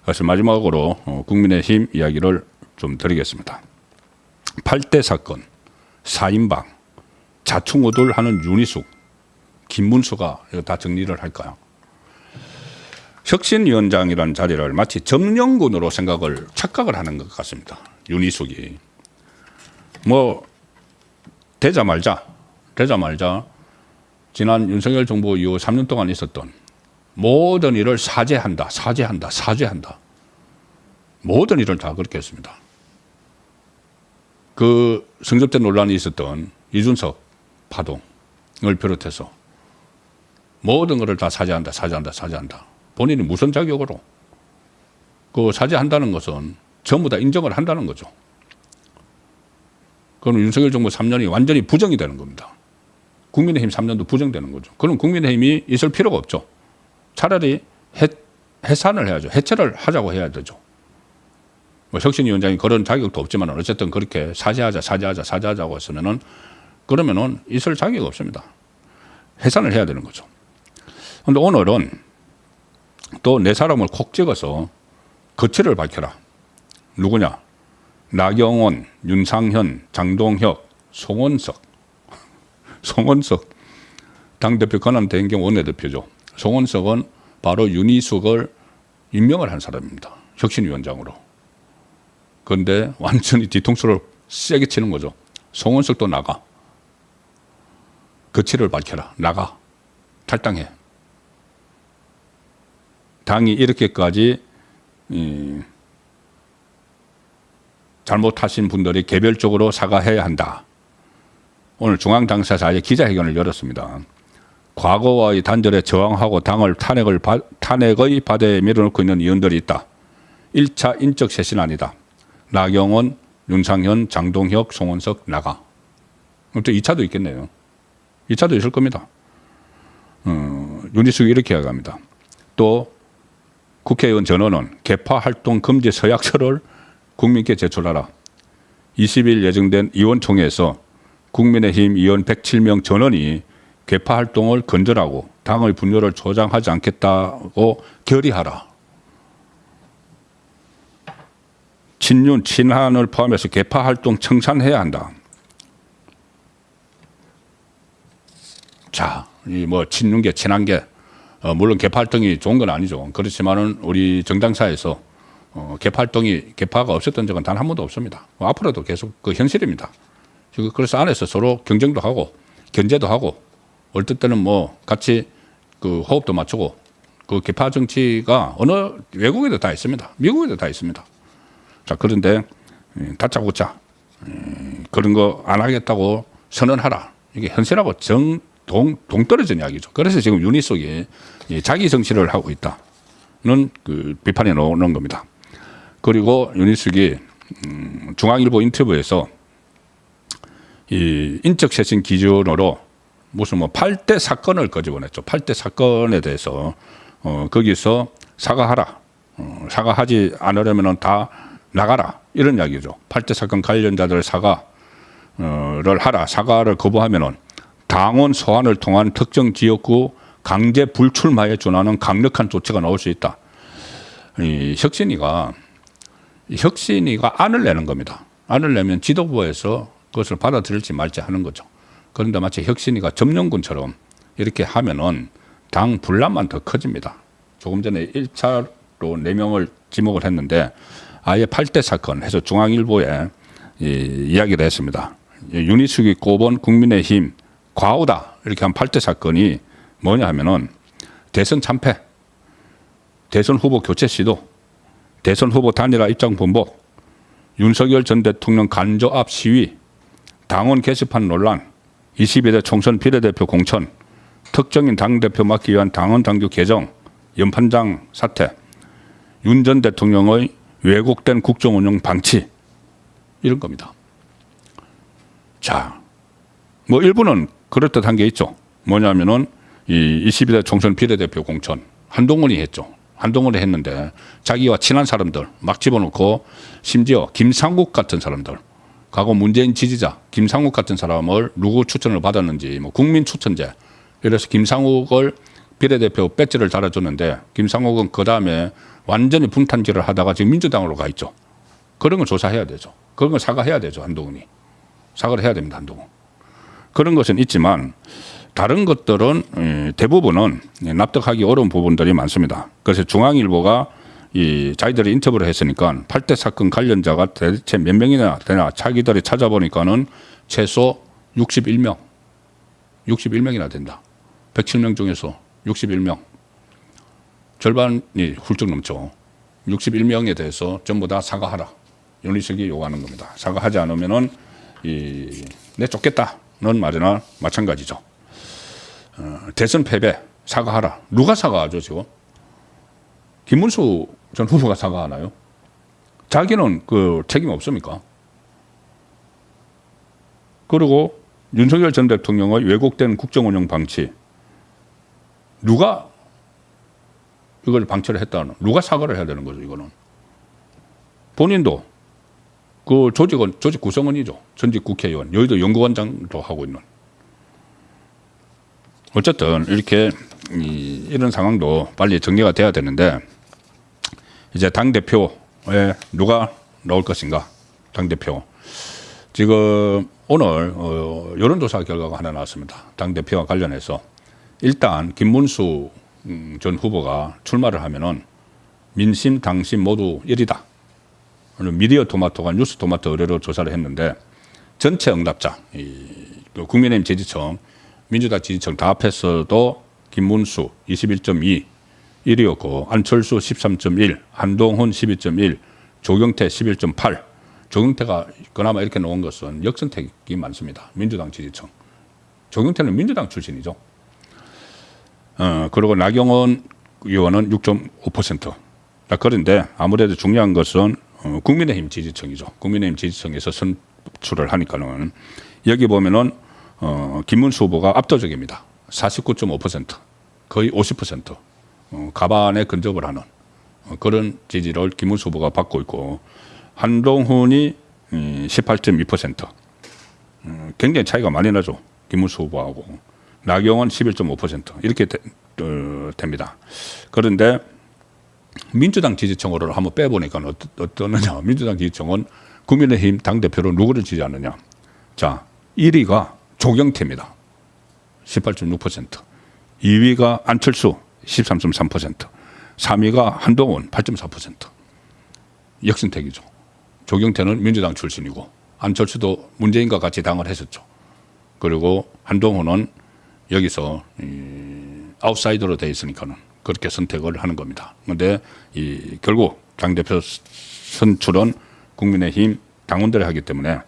그래서 마지막으로 국민의힘 이야기를 좀 드리겠습니다. 8대 사건, 4인방, 자충우돌하는 윤희숙, 김문수가 이거 다 정리를 할까요? 혁신위원장이라는 자리를 마치 점령군으로 착각을 하는 것 같습니다. 윤희숙이. 뭐 되자말자 지난 윤석열 정부 이후 3년 동안 있었던 모든 일을 사죄한다. 모든 일을 다 그렇게 했습니다. 그 성접대 논란이 있었던 이준석 파동을 비롯해서 모든 것을 다 사죄한다. 본인이 무슨 자격으로 그 사죄한다는 것은 전부 다 인정을 한다는 거죠. 그럼 윤석열 정부 3년이 완전히 부정이 되는 겁니다. 국민의힘 3년도 부정되는 거죠. 그럼 국민의힘이 있을 필요가 없죠. 차라리 해산을 해야죠. 해체를 하자고 해야 되죠. 뭐 혁신위원장이 그런 자격도 없지만 어쨌든 그렇게 사죄하자고 했으면은 그러면은 있을 자격이 없습니다. 해산을 해야 되는 거죠. 그런데 오늘은 또 네 사람을 콕 찍어서 거취를 밝혀라. 누구냐? 나경원, 윤상현, 장동혁, 송원석 당대표 권한대행경 원내대표죠. 송원석은 바로 윤희숙을 임명을 한 사람입니다. 혁신위원장으로. 그런데 완전히 뒤통수를 세게 치는 거죠. 송원석도 나가. 거취를 밝혀라. 나가. 탈당해. 당이 이렇게까지 잘못하신 분들이 개별적으로 사과해야 한다. 오늘 중앙당사자의 기자회견을 열었습니다. 과거와의 단절에 저항하고 당을 탄핵의 바다에 밀어넣고 있는 의원들이 있다. 1차 인적 쇄신 아니다. 나경원, 윤상현, 장동혁, 송원석 나가. 또 2차도 있겠네요. 2차도 있을 겁니다. 윤희숙이 이렇게 이야기합니다. 또 국회의원 전원은 개파 활동 금지 서약서를 국민께 제출하라. 20일 예정된 의원총회에서 국민의힘 의원 107명 전원이 개파 활동을 건절하고 당의 분열을 조장하지 않겠다고 결의하라. 친윤, 친한을 포함해서 개파 활동 청산해야 한다. 자, 이 뭐 친윤계, 친한계, 물론 개파 활동이 좋은 건 아니죠. 그렇지만은 우리 정당사에서 개파가 없었던 적은 단 한 번도 없습니다. 앞으로도 계속 그 현실입니다. 그래서 안에서 서로 경쟁도 하고 견제도 하고 어떨 때는 뭐 같이 그 호흡도 맞추고 그 개파 정치가 어느 외국에도 다 있습니다. 미국에도 다 있습니다. 자, 그런데 다짜고짜 그런 거 안 하겠다고 선언하라. 이게 현실하고 동떨어진 이야기죠. 그래서 지금 윤희숙이 자기 정치를 하고 있다는 그 비판이 나오는 겁니다. 그리고 윤희숙이 중앙일보 인터뷰에서 이 인적 쇄신 기준으로 무슨 뭐 8대 사건을 거집어냈죠. 8대 사건에 대해서 거기서 사과하라. 사과하지 않으려면 다 나가라. 이런 이야기죠. 8대 사건 관련자들 사과를 하라. 사과를 거부하면은 당원 소환을 통한 특정 지역구 강제 불출마에 준하는 강력한 조치가 나올 수 있다. 이 혁신위가 안을 내는 겁니다. 안을 내면 지도부에서 그것을 받아들일지 말지 하는 거죠. 그런데 마치 혁신위가 점령군처럼 이렇게 하면은 당 분란만 더 커집니다. 조금 전에 1차로 4명을 지목을 했는데 아예 8대 사건 해서 중앙일보에 이야기를 했습니다. 윤희숙이 꼽은 국민의힘 과오다 이렇게 한 8대 사건이 뭐냐 하면은 대선 참패, 대선 후보 교체 시도, 대선 후보 단일화 입장 번복, 윤석열 전 대통령 간저 앞 시위, 당원 게시판 논란, 22대 총선 비례대표 공천, 특정인 당대표 맡기 위한 당원 당규 개정, 연판장 사태, 윤 전 대통령의 왜곡된 국정운영 방치 이런 겁니다. 자, 뭐 일부는 그럴듯한 게 있죠. 뭐냐면은 이 22대 총선 비례대표 공천 한동훈이 했죠. 한동훈이 했는데 자기와 친한 사람들 막 집어넣고 심지어 김상국 같은 사람들 과거 문재인 지지자 김상욱 같은 사람을 누구 추천을 받았는지 뭐 국민 추천제 이래서 김상욱을 비례대표 배지를 달아줬는데 김상욱은 그 다음에 완전히 분탄질을 하다가 지금 민주당으로 가 있죠. 그런 걸 조사해야 되죠. 그런 걸 사과해야 되죠. 한동훈이. 사과를 해야 됩니다. 한동훈. 그런 것은 있지만 다른 것들은 대부분은 납득하기 어려운 부분들이 많습니다. 그래서 중앙일보가 자기들이 인터뷰를 했으니까 8대 사건 관련자가 대체 몇 명이나 되나 자기들이 찾아보니까는 최소 61명. 61명이나 된다. 107명 중에서 61명. 절반이 훌쩍 넘죠. 61명에 대해서 전부 다 사과하라. 윤리석이 요구하는 겁니다. 사과하지 않으면은 내쫓겠다는 말이나 마찬가지죠. 대선 패배 사과하라. 누가 사과하죠 지금? 김문수 전 후보가 사과하나요? 자기는 그 책임 없습니까? 그리고 윤석열 전 대통령의 왜곡된 국정운영 방치 누가 이걸 방치를 했다는 누가 사과를 해야 되는 거죠 이거는. 본인도 그 조직 구성원이죠. 전직 국회의원, 여의도 연구원장도 하고 있는. 어쨌든 이렇게 이런 상황도 빨리 정리가 돼야 되는데 이제 당대표에 누가 나올 것인가. 당대표. 지금 오늘 여론조사 결과가 하나 나왔습니다. 당대표와 관련해서. 일단 김문수 전 후보가 출마를 하면은 민심, 당심 모두 1위다. 미디어 토마토가 뉴스 토마토 의뢰로 조사를 했는데 전체 응답자, 국민의힘 지지층, 민주당 지지층 다 합해서도 김문수 21.2, 1위였고 안철수 13.1, 한동훈 12.1, 조경태 11.8. 조경태가 그나마 이렇게 나온 것은 역선택이 많습니다. 민주당 지지층. 조경태는 민주당 출신이죠. 그리고 나경원 의원은 6.5%. 그런데 아무래도 중요한 것은 국민의힘 지지층이죠. 국민의힘 지지층에서 선출을 하니까는 여기 보면은 김문수 후보가 압도적입니다. 49.5%, 거의 50%. 가반에 근접을 하는 그런 지지를 김문수 후보가 받고 있고 한동훈이 18.2%. 굉장히 차이가 많이 나죠. 김문수 후보하고. 나경원 11.5% 이렇게 됩니다. 그런데 민주당 지지층으로 한번 빼보니까 어떠느냐. 민주당 지지층은 국민의힘 당대표로 누구를 지지하느냐. 자, 1위가 조경태입니다. 18.6%. 2위가 안철수 13.3%. 3위가 한동훈 8.4%. 역선택이죠. 조경태는 민주당 출신이고 안철수도 문재인과 같이 당을 했었죠. 그리고 한동훈은 여기서 아웃사이더로 되어 있으니까는 그렇게 선택을 하는 겁니다. 그런데 결국 당대표 선출은 국민의힘 당원들이 하기 때문에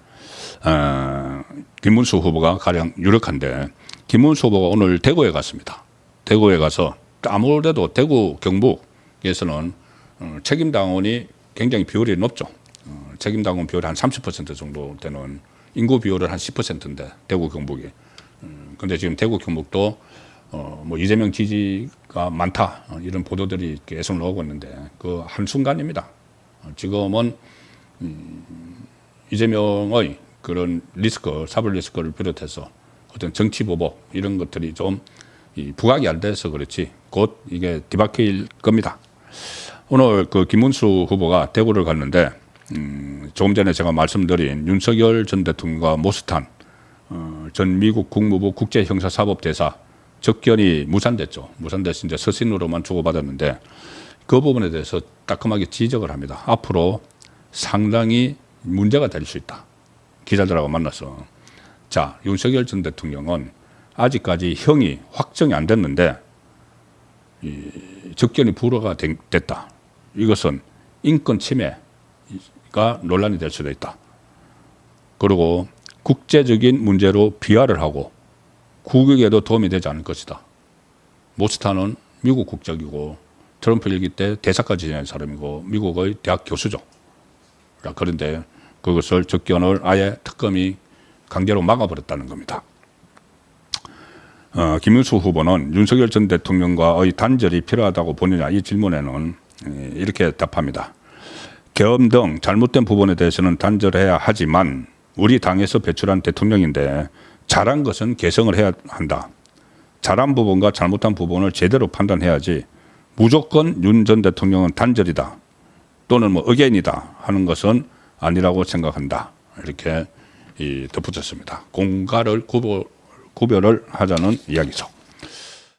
김문수 후보가 가장 유력한데 김문수 후보가 오늘 대구에 갔습니다. 대구에 가서 아무래도 대구 경북에서는 책임당원이 굉장히 비율이 높죠. 책임당원 비율이 한 30% 정도 되는 인구 비율은 한 10%인데 대구 경북이. 근데 지금 대구 경북도 뭐 이재명 지지가 많다 이런 보도들이 계속 나오고 있는데 그 한순간입니다. 지금은 이재명의 그런 리스크, 사법 리스크를 비롯해서 어떤 정치 보복 이런 것들이 좀 부각이 안 돼서 그렇지 곧 이게 뒤바뀔 겁니다. 오늘 그 김문수 후보가 대구를 갔는데 조금 전에 제가 말씀드린 윤석열 전 대통령과 모스탄 전 미국 국무부 국제형사사법대사 접견이 무산됐죠. 무산돼서 이제 서신으로만 주고받았는데 그 부분에 대해서 따끔하게 지적을 합니다. 앞으로 상당히 문제가 될 수 있다. 기자들하고 만나서. 자, 윤석열 전 대통령은 아직까지 형이 확정이 안 됐는데 접견이 불허가 됐다. 이것은 인권 침해가 논란이 될 수도 있다. 그리고 국제적인 문제로 비하를 하고 국익에도 도움이 되지 않을 것이다. 모스탄은 미국 국적이고 트럼프 일기 때 대사까지 지낸 사람이고 미국의 대학 교수죠. 그런데 그것을 접견을 아예 특검이 강제로 막아버렸다는 겁니다. 김문수 후보는 윤석열 전 대통령과의 단절이 필요하다고 보느냐 이 질문에는 이렇게 답합니다. 계엄 등 잘못된 부분에 대해서는 단절해야 하지만 우리 당에서 배출한 대통령인데 잘한 것은 개성을 해야 한다. 잘한 부분과 잘못한 부분을 제대로 판단해야지 무조건 윤 전 대통령은 단절이다 또는 뭐 의견이다 하는 것은 아니라고 생각한다. 이렇게 덧붙였습니다. 공과를 구별을 하자는 이야기죠.